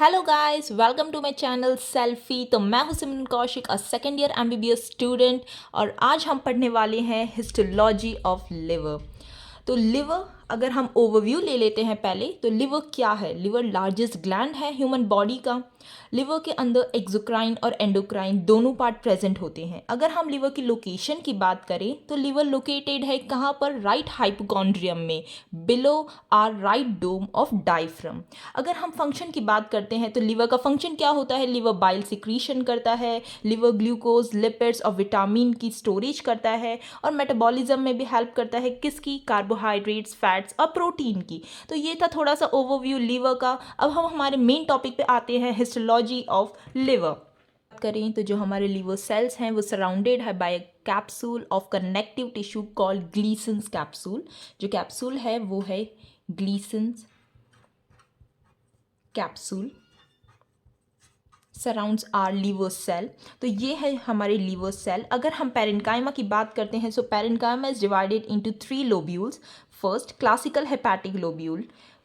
Hello guys, welcome to my channel selfie. तो मैं हूं Simran Kaushik, a second year MBBS student, और आज हम पढ़ने वाले हैं हिस्टोलॉजी ऑफ लिवर। तो लिवर, अगर हम ओवरव्यू ले लेते हैं पहले, तो लिवर क्या है। लिवर लार्जेस्ट ग्लैंड है ह्यूमन बॉडी का। लिवर के अंदर एक्सोक्राइन और एंडोक्राइन दोनों पार्ट प्रेजेंट होते हैं। अगर हम लिवर की लोकेशन की बात करें तो लिवर लोकेटेड है कहाँ पर, राइट हाइपोकॉन्ड्रियम में, below our right dome of diaphragm. अगर हम फंक्शन की बात करते हैं तो लिवर का फंक्शन क्या होता है। लिवर बाइल सिक्रीशन करता है, लिवर ग्लूकोज, लिपिड्स और विटामिन की स्टोरेज करता है, और मेटाबॉलिज्म में भी हेल्प करता है किसकी, कार्बोहाइड्रेट्स, फैट्स और प्रोटीन की। तो ये था थोड़ा सा ओवरव्यू लिवर का। अब हम हमारे मेन टॉपिक पे आते हैं, हिस्टोलॉजी ऑफ लिवर। बात करें तो जो हमारे लिवर सेल्स हैं वो सराउंडेड है by capsule of connective tissue called Glisson's capsule. जो कैप्सूल है वो है Glisson's capsule surrounds our liver cell. तो ये है हमारे लीवर सेल। अगर हम पेरेन्काइमा की बात करते हैं, so parenchyma is divided into 3 lobules. First, classical hepatic lobule,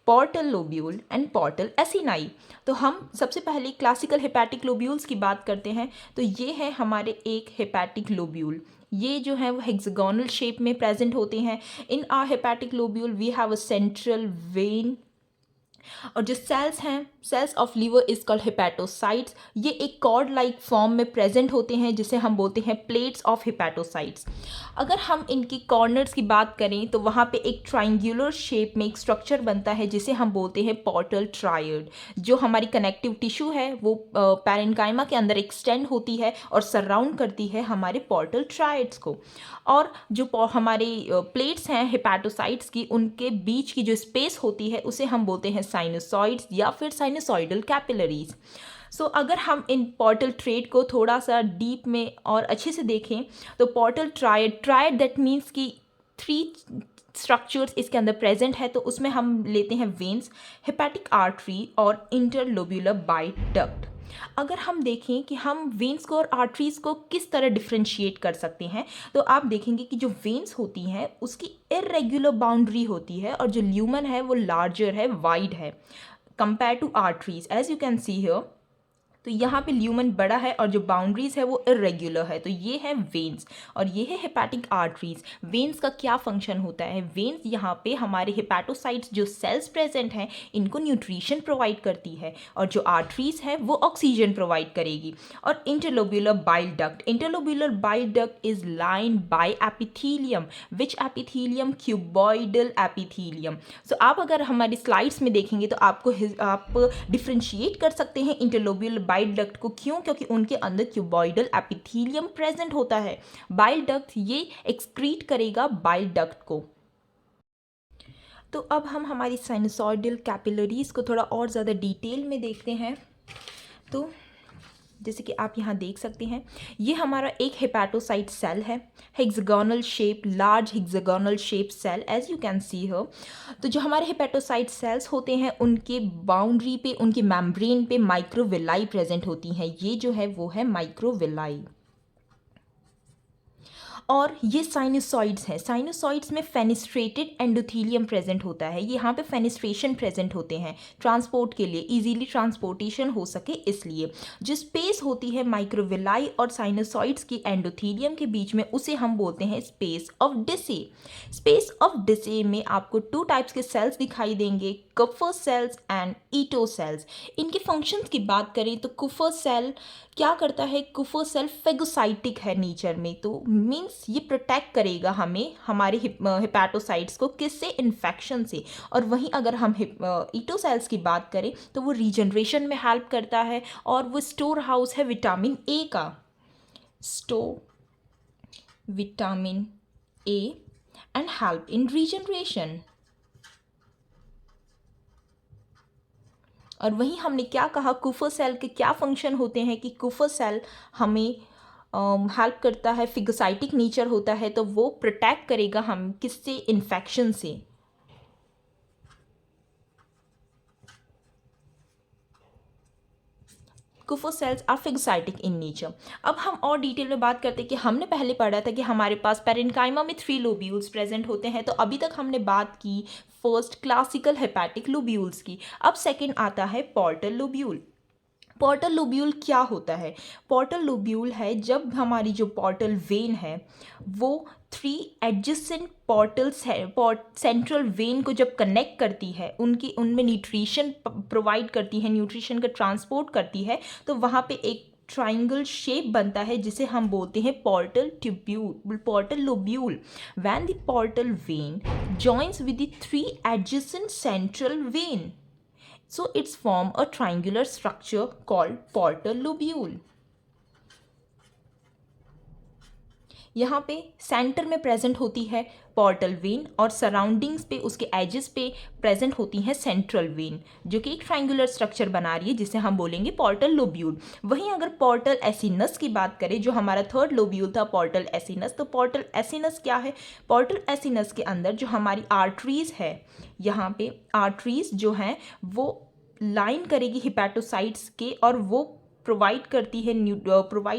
portal lobule and portal acini. तो हम सबसे पहले क्लासिकल हेपेटिक लोब्यूल्स की बात करते हैं। तो ये है हमारे एक हेपेटिक लोब्यूल। ये जो है वो हेक्सागोनल शेप में प्रेजेंट होते हैं। In our hepatic lobule we have a central vein, और जो सेल्स हैं, cells of liver is called hepatocytes. ये एक कॉर्ड लाइक फॉर्म में प्रेजेंट होते हैं जिसे हम बोलते हैं प्लेट्स ऑफ हेपेटोसाइट्स। अगर हम इनकी कॉर्नर्स की बात करें तो वहाँ पे एक ट्राइंगुलर शेप में एक स्ट्रक्चर बनता है जिसे हम बोलते हैं पोर्टल ट्रायड। जो हमारी कनेक्टिव टिश्यू है वो पैरेन्काइमा के अंदर एक्सटेंड होती है और सराउंड करती है हमारे पोर्टल ट्रायड्स को। और जो हमारे प्लेट्स हैं हेपेटोसाइट्स की, उनके बीच की जो स्पेस होती है उसे हम बोलते हैं साइनोसॉइड्स या फिर साइनोसॉइडल कैपिलरीज। सो अगर हम इन पोर्टल ट्रेड को थोड़ा सा डीप में और अच्छे से देखें तो portal triad, triad that means कि 3 स्ट्रक्चर्स इसके अंदर प्रेजेंट है। तो उसमें हम लेते हैं वेन्स, हेपेटिक आर्टरी और इंटरलोब्यूलर बाइट डक्ट। अगर हम देखें कि हम वेन्स को और आर्टरीज को किस तरह डिफ्रेंशिएट कर सकते हैं, तो आप देखेंगे कि जो वेन्स होती हैं उसकी इरेगुलर बाउंड्री होती है, और जो ल्यूमन है वो लार्जर है, वाइड है compare to arteries, as you can see here. तो यहाँ पे ल्यूमन बड़ा है और जो बाउंड्रीज है वो इरेगुलर है। तो ये है वेन्स और ये है हेपेटिक आर्टरीज। वेन्स का क्या फंक्शन होता है, वेन्स यहाँ पे हमारे हेपेटोसाइट्स जो सेल्स प्रेजेंट हैं इनको न्यूट्रिशन प्रोवाइड करती है, और जो आर्टरीज है वो ऑक्सीजन प्रोवाइड करेगी। और interlobular bile duct, interlobular bile duct is line by epithelium, which epithelium, cuboidal epithelium. So आप अगर हमारी स्लाइड्स में देखेंगे तो आप डिफ्रेंशिएट कर सकते हैं इंटरलोब्यूलर बाइल डक्ट को। क्यों? क्योंकि उनके अंदर क्यूबॉइडल एपिथीलियम प्रेजेंट होता है। बाइल डक्ट ये एक्सक्रीट करेगा बाइल डक्ट को। तो अब हम हमारी साइनसॉइडल कैपिलरीज को थोड़ा और ज़्यादा डिटेल में देखते हैं। तो जैसे कि आप यहाँ देख सकते हैं, ये हमारा एक हेपेटोसाइट सेल है, hexagonal shape, large hexagonal shape cell, as you can see here. तो जो हमारे हेपेटोसाइट सेल्स होते हैं उनके बाउंड्री पे, उनके मेम्ब्रेन पे माइक्रोविलाई प्रेजेंट होती हैं। ये जो है वो है माइक्रोविलाई। और ये साइनोसॉइड्स हैं। साइनोसॉइड्स में फेनिस्ट्रेटेड एंडोथीलियम प्रेजेंट होता है। यहाँ पे फेनिस्ट्रेशन प्रेजेंट होते हैं ट्रांसपोर्ट के लिए, इजीली ट्रांसपोर्टेशन हो सके इसलिए। जो स्पेस होती है माइक्रोविलाई और साइनोसॉइड्स की एंडोथीलियम के बीच में, उसे हम बोलते हैं स्पेस ऑफ डिसे। स्पेस ऑफ डिसे में आपको 2 टाइप्स के सेल्स दिखाई देंगे, कुफर सेल्स एंड ईटो सेल्स। इनके फंक्शंस की बात करें तो कुफर सेल क्या करता है, कुफर सेल फेगोसाइटिक है नेचर में। तो मीन्स ये प्रोटेक्ट करेगा हमें, हमारे हेपेटोसाइट्स को, किससे, इन्फेक्शन से। और वहीं अगर हम ईटो सेल्स की बात करें तो वो रीजनरेशन में हेल्प करता है, और वो स्टोर हाउस है विटामिन ए का, store vitamin A and help in regeneration. और वहीं हमने क्या कहा, कुफर सेल के क्या फंक्शन होते हैं, कि कुफर सेल हमें हेल्प करता है, फिगोसाइटिक नेचर होता है, तो वो प्रोटेक्ट करेगा हम किससे, इन्फेक्शन से। Kupffer cells are phagocytic in nature. अब हम और डिटेल में बात करते हैं कि हमने पहले पढ़ा था कि हमारे पास पेरेन्काइमा में 3 लोब्यूल्स प्रेजेंट होते हैं। तो अभी तक हमने बात की फर्स्ट क्लासिकल हेपेटिक लोब्यूल्स की। अब सेकेंड आता है पोर्टल लोब्यूल। पोर्टल लोब्यूल क्या होता है? पोर्टल लोब्यूल है जब हमारी जो पोर्टल वेन है वो 3 एडजेसेंट पोर्टल्स है सेंट्रल वेन को जब कनेक्ट करती है, उनमें न्यूट्रिशन प्रोवाइड करती है, न्यूट्रिशन का ट्रांसपोर्ट करती है, तो वहाँ पे एक ट्राइंगल शेप बनता है जिसे हम बोलते हैं portal tubule, portal lobule. When the portal vein joins with the 3 adjacent central vein, so it's form a triangular structure called portal lobule. यहाँ पे सेंटर में प्रेजेंट होती है पोर्टल वेन और सराउंडिंग्स पे उसके एजेस पे प्रेजेंट होती है सेंट्रल वेन, जो कि एक ट्राइंगुलर स्ट्रक्चर बना रही है जिसे हम बोलेंगे पोर्टल लोब्यूल। वहीं अगर पोर्टल एसिनस की बात करें, जो हमारा थर्ड लोब्यूल था पोर्टल एसिनस, तो पोर्टल एसिनस क्या है? पोर्टल एसिनस के अंदर जो हमारी आर्टरीज है, यहाँ पे आर्टरीज जो हैं वो लाइन करेगी हिपैटोसाइट्स के, और वो प्रोवाइड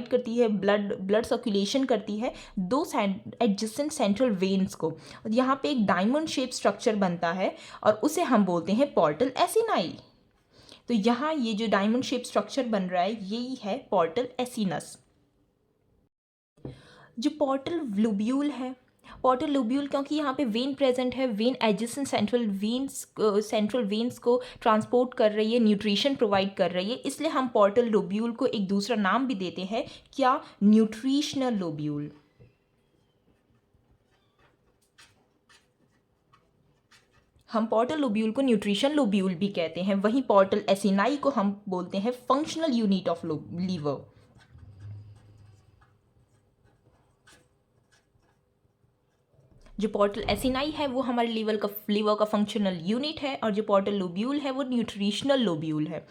करती है ब्लड सर्कुलेशन करती है 2 एडजेसेंट सेंट्रल वेन्स को। यहाँ पे एक डायमंड शेप स्ट्रक्चर बनता है और उसे हम बोलते हैं पोर्टल एसिनाई। तो यहाँ ये जो डायमंड शेप स्ट्रक्चर बन रहा है यही है पोर्टल एसिनस। जो पोर्टल लोब्यूल है, पोर्टल लोब्यूल क्योंकि यहाँ पे वेन प्रेजेंट है, वेन एडजेसेंट सेंट्रल वेन्स को ट्रांसपोर्ट कर रही है, न्यूट्रिशन प्रोवाइड कर रही है, इसलिए हम पोर्टल लोब्यूल को एक दूसरा नाम भी देते हैं, क्या? Nutritional lobule. हम पोर्टल लोब्यूल को न्यूट्रिशन लोब्यूल भी कहते हैं। वहीं पोर्टल एसिनाई को हम बोलते हैं फंक्शनल यूनिट ऑफ लीवर। जो पोर्टल एसिनाई है वो हमारे लीवर का फंक्शनल यूनिट है, और जो पोर्टल लोब्यूल है वो न्यूट्रिशनल लोब्यूल है।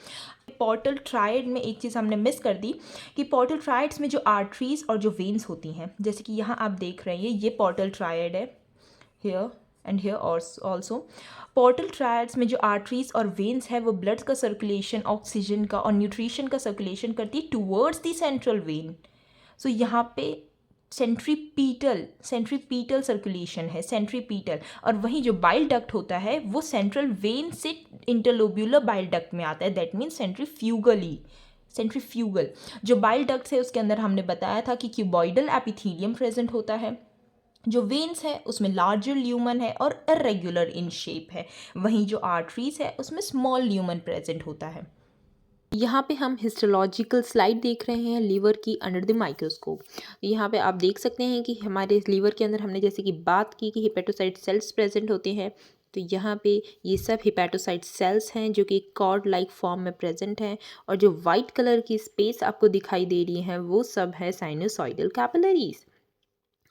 पोर्टल ट्रायड में एक चीज़ हमने मिस कर दी कि पोर्टल ट्रायड्स में जो आर्टरीज और जो वेन्स होती हैं, जैसे कि यहाँ आप देख रहे हैं ये पोर्टल ट्रायड है, here and here also. Portal triads में जो आर्टरीज और वेन्स है वो ब्लड का सर्कुलेशन, ऑक्सीजन का और न्यूट्रिशन का सर्कुलेशन करती है टूवर्ड्स द सेंट्रल वेन। सो यहाँ पे सेंट्रीपीटल सर्कुलेशन है, सेंट्रीपीटल। और वहीं जो बाइल डक्ट होता है वो सेंट्रल वेन से इंटरलोब्यूलर बाइल डक्ट में आता है, दैट मीन्स सेंट्रीफ्यूगल। जो बाइल डक्ट है उसके अंदर हमने बताया था कि क्यूबॉइडल एपिथेलियम प्रेजेंट होता है, जो वेन्स है उसमें लार्जर ल्यूमन है और इरेगुलर इन शेप है, वहीं जो आर्टरीज है उसमें स्मॉल ल्यूमन प्रेजेंट होता है। यहाँ पे हम हिस्टोलॉजिकल स्लाइड देख रहे हैं लीवर की अंडर द माइक्रोस्कोप। यहाँ पे आप देख सकते हैं कि हमारे लीवर के अंदर हमने जैसे कि बात की कि हिपेटोसाइट सेल्स प्रेजेंट होते हैं, तो यहाँ पे ये सब हिपेटोसाइट सेल्स हैं जो कि कॉर्ड लाइक फॉर्म में प्रेजेंट हैं, और जो वाइट कलर की स्पेस आपको दिखाई दे रही है वो सब है साइनोसॉइडल कैपिलरीज।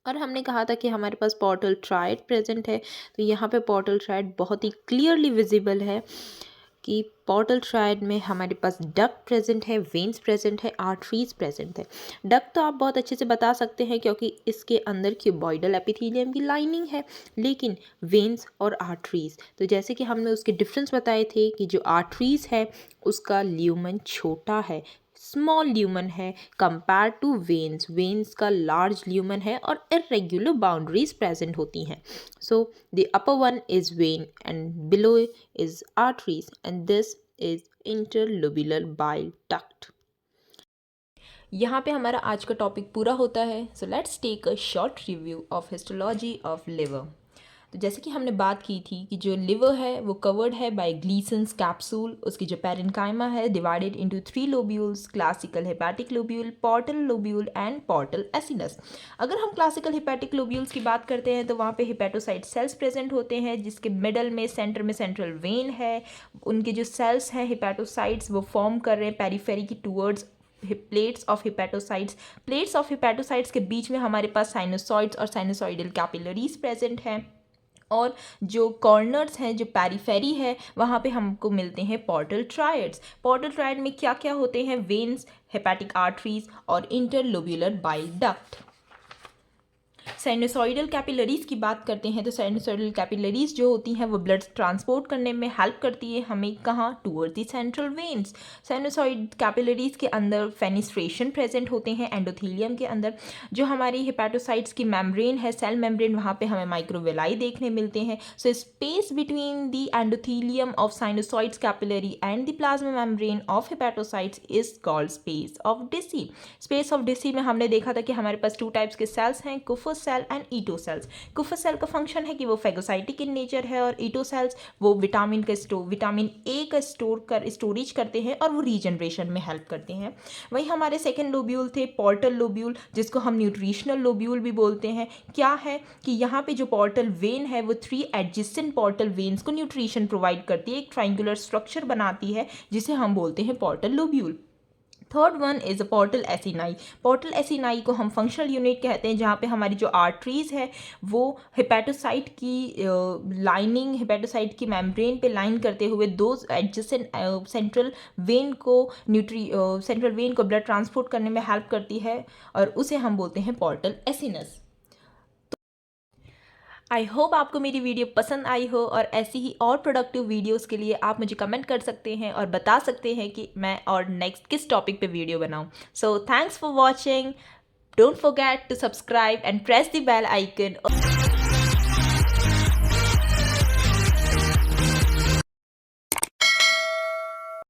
और हमने कहा था कि हमारे पास पोर्टल ट्रायड प्रेजेंट है, तो यहाँ पे पोर्टल ट्रायड बहुत ही क्लियरली विजिबल है कि पोर्टल ट्रायड में हमारे पास डक्ट प्रेजेंट है, वेन्स प्रेजेंट है, आर्टरीज प्रेजेंट है। डक्ट तो आप बहुत अच्छे से बता सकते हैं क्योंकि इसके अंदर क्यूबॉइडल एपिथेलियम की लाइनिंग है, लेकिन वेन्स और आर्टरीज, तो जैसे कि हमने उसके डिफरेंस बताए थे कि जो आर्टरीज है उसका ल्यूमन छोटा है, स्मॉल ल्यूमन है कंपेयर टू वेन्स का लार्ज ल्यूमन है और इरेगुलर बाउंड्रीज प्रेजेंट होती हैं। So the upper one is vein and below is arteries and this is interlobular bile duct. यहाँ पे हमारा आज का टॉपिक पूरा होता है। So let's take a short review of histology of liver. तो जैसे कि हमने बात की थी कि जो लिवर है वो कवर्ड है बाय ग्लीसन्स कैप्सूल। उसकी जो पेरेन्काइमा है divided into 3 lobules, classical hepatic lobule, portal lobule and portal acinus. अगर हम क्लासिकल हेपेटिक लोब्यूल्स की बात करते हैं तो वहाँ पे हिपेटोसाइट सेल्स प्रेजेंट होते हैं, जिसके मिडल में सेंटर में सेंट्रल वेन है। उनके जो सेल्स हैं हिपेटोसाइट्स वो फॉर्म कर रहे हैं पेरीफेरी की टूवर्ड्स प्लेट्स ऑफ हिपेटोसाइट्स के बीच में हमारे पास साइनोसॉइड्स और साइनोसॉइडल कैपिलरीज प्रेजेंट हैं, और जो कॉर्नर्स हैं, जो पेरीफेरी है, वहाँ पे हमको मिलते हैं पोर्टल ट्रायड्स। पोर्टल ट्रायड में क्या क्या होते हैं? वेन्स, हेपेटिक आर्टरीज और interlobular bile duct. Sinusoidal capillaries की बात करते हैं तो साइनोसॉइडल कैपिलरीज जो होती हैं वो ब्लड ट्रांसपोर्ट करने में हेल्प करती है हमें कहाँ, toward the central veins. Sinusoid capillaries के अंदर फेनिस्ट्रेशन प्रेजेंट होते हैं एंडोथेलियम के अंदर। जो हमारी हेपेटोसाइट्स की मेम्ब्रेन है, सेल मेम्ब्रेन, वहाँ पे हमें माइक्रोवेलाई देखने मिलते हैं। So space between the endothelium of sinusoids capillary and the plasma membrane of hepatocytes is called space of DC. Space of DC में हमने देखा था कि हमारे पास 2 टाइप्स के सेल्स हैं, कुफर सेल एंड ईटो सेल्स। कुफर सेल का फंक्शन है कि वो फेगोसाइटिक इन नेचर है और ईटो सेल्स वो विटामिन ए का स्टोरेज करते हैं और वो रीजनरेशन में हेल्प करते हैं। वही हमारे सेकेंड लोब्यूल थे पोर्टल लोब्यूल, जिसको हम न्यूट्रिशनल लोब्यूल भी बोलते हैं। क्या है कि यहाँ पे जो पोर्टल वेन है वो 3 एडजेसेंट पोर्टल वेन्स को न्यूट्रिशन प्रोवाइड करती है, एक ट्राइंगुलर स्ट्रक्चर बनाती है जिसे हम बोलते हैं portal lobule. Third one is a portal acini. Portal acini को हम फंक्शनल यूनिट कहते हैं, जहाँ पे हमारी जो आर्टरीज है वो हेपेटोसाइट की लाइनिंग, हेपेटोसाइट की मेम्ब्रेन पे लाइन करते हुए 2 एडजेसेंट सेंट्रल वेन को ब्लड ट्रांसपोर्ट करने में हेल्प करती है और उसे हम बोलते हैं पोर्टल एसिनस। आई होप आपको मेरी वीडियो पसंद आई हो और ऐसी ही और प्रोडक्टिव वीडियोस के लिए आप मुझे कमेंट कर सकते हैं और बता सकते हैं कि मैं और नेक्स्ट किस टॉपिक पे वीडियो बनाऊं। So thanks for watching, don't forget to subscribe and press the bell icon.